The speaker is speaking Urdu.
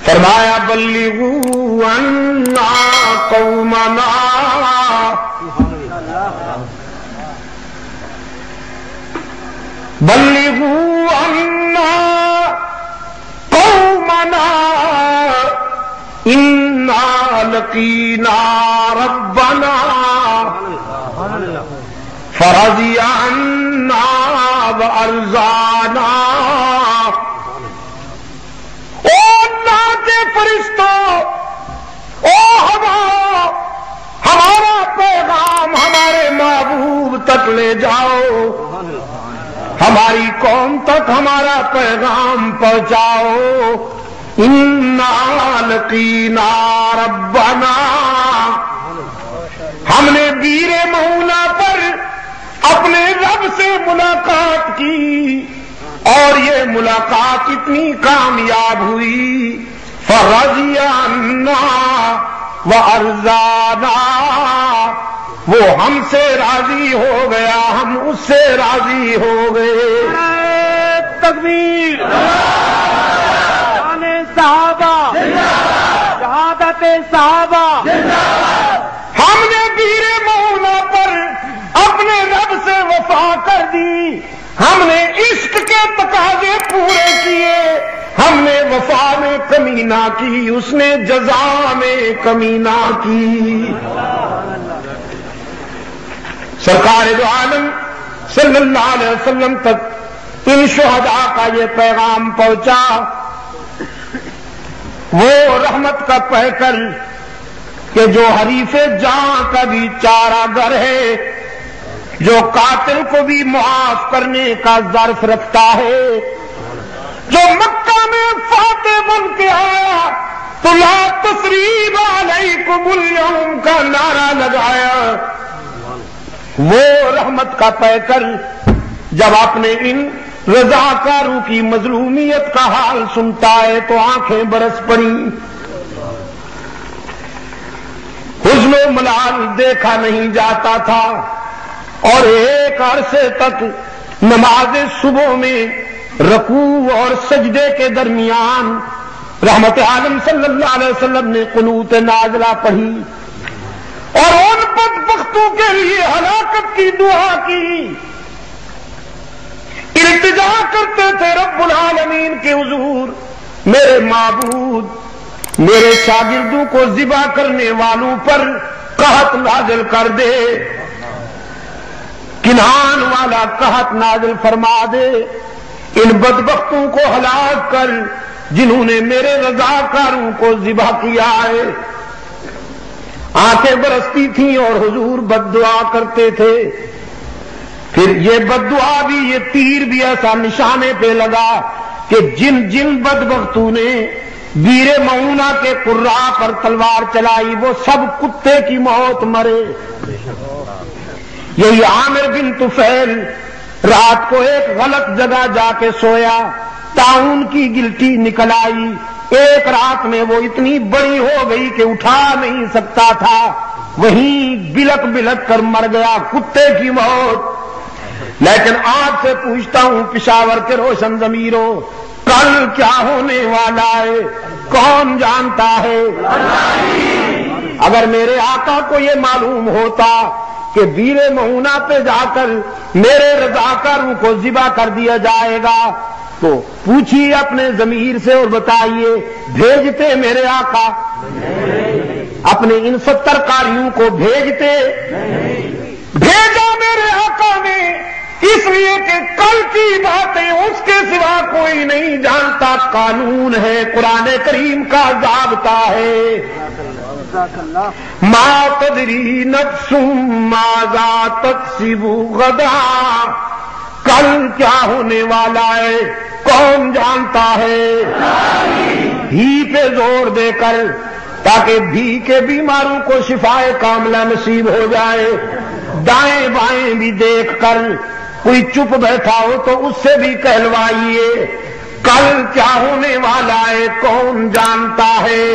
فرمایا بلغوا عنا قومنا، بلغوا عنا قومنا انا لقینا ربنا فرضی عنا وارضانا۔ او نعت فرشتوں، او ہمارا پیغام ہمارے محبوب تک لے جاؤ، ہماری قوم تک ہمارا پیغام پہنچاؤ۔ انا لقینا ربنا، ہم نے بیر معونہ پر اپنے رب سے ملاقات کی اور یہ ملاقات اتنی کامیاب ہوئی، فرضی عنا وارضانا، وہ ہم سے راضی ہو گیا، ہم اس سے راضی ہو گئے۔ تکبیر، صحابہ، شہادت صحابہ۔ ہم نے بیر معونہ پر اپنے رب سے وفا کر دی، ہم نے عشق کے تقاضے پورے کیے، ہم نے وفا میں کمی نہ کی، اس نے جزا میں کمی نہ کی۔ سرکار دو عالم صلی اللہ علیہ وسلم تک ان شہداء کا یہ پیغام پہنچا، وہ رحمت کا پیکر کہ جو حریف جاں کا بھی چارہ گر ہے، جو قاتل کو بھی معاف کرنے کا ظرف رکھتا ہے، جو مکہ میں فاتح بن کے آیا تو لا تثریب علیکم اليوم کا نعرہ لگایا، وہ رحمت کا پیکر جب اپنے ان رضاکاروں کی مظلومیت کا حال سنتا ہے تو آنکھیں برس پڑی۔ حزن و ملال دیکھا نہیں جاتا تھا، اور ایک عرصے تک نماز صبح میں رکوع اور سجدے کے درمیان رحمت عالم صلی اللہ علیہ وسلم نے قنوت نازلہ پڑھی اور ان بدبختوں کے لیے ہلاکت کی دعا کی، التجا کرتے تھے رب العالمین کے حضور، میرے معبود میرے شاگردوں کو ذبح کرنے والوں پر قحط نازل کر دے، کنعان والا قحط نازل فرما دے، ان بدبختوں کو ہلاک کر جنہوں نے میرے رضاکاروں کو ذبح کیا ہے۔ آنکھیں برستی تھیں اور حضور بد دعا کرتے تھے، پھر یہ بد دعا بھی، یہ تیر بھی ایسا نشانے پہ لگا کہ جن جن بدبختوں نے بیر معونہ کے قراء پر تلوار چلائی وہ سب کتے کی موت مرے۔ یہی عامر بن طفیل رات کو ایک غلط جگہ جا کے سویا، طاعون کی گلٹی نکل آئی، ایک رات میں وہ اتنی بڑی ہو گئی کہ اٹھا نہیں سکتا تھا، وہیں بلک بلک کر مر گیا، کتے کی موت۔ لیکن آپ سے پوچھتا ہوں پشاور کے روشن ضمیروں، کل کیا ہونے والا ہے کون جانتا ہے؟ اگر میرے آقا کو یہ معلوم ہوتا کہ بیر معونہ پہ جا کر میرے رضاکاروں کو ذبح کر دیا جائے گا تو پوچھیے اپنے ضمیر سے اور بتائیے بھیجتے میرے آقا؟ اپنے ان 70 قاریوں کو بھیجتے؟ بھیجا میرے آقا نے، اس لیے کہ کل کی باتیں اس کے سوا کوئی نہیں جانتا، قانون ہے، قرآن کریم کا ضابطہ ہے، ما تدری نفس ماذا تکسب غدا، کل کیا ہونے والا ہے کون جانتا ہے؟ ہی پہ زور دے کر تاکہ بھی کے بیماروں کو شفائے کاملہ نصیب ہو جائے، دائیں بائیں بھی دیکھ کر کوئی چپ بیٹھا ہو تو اس سے بھی کہلوائیے کل کیا ہونے والا ہے کون جانتا ہے؟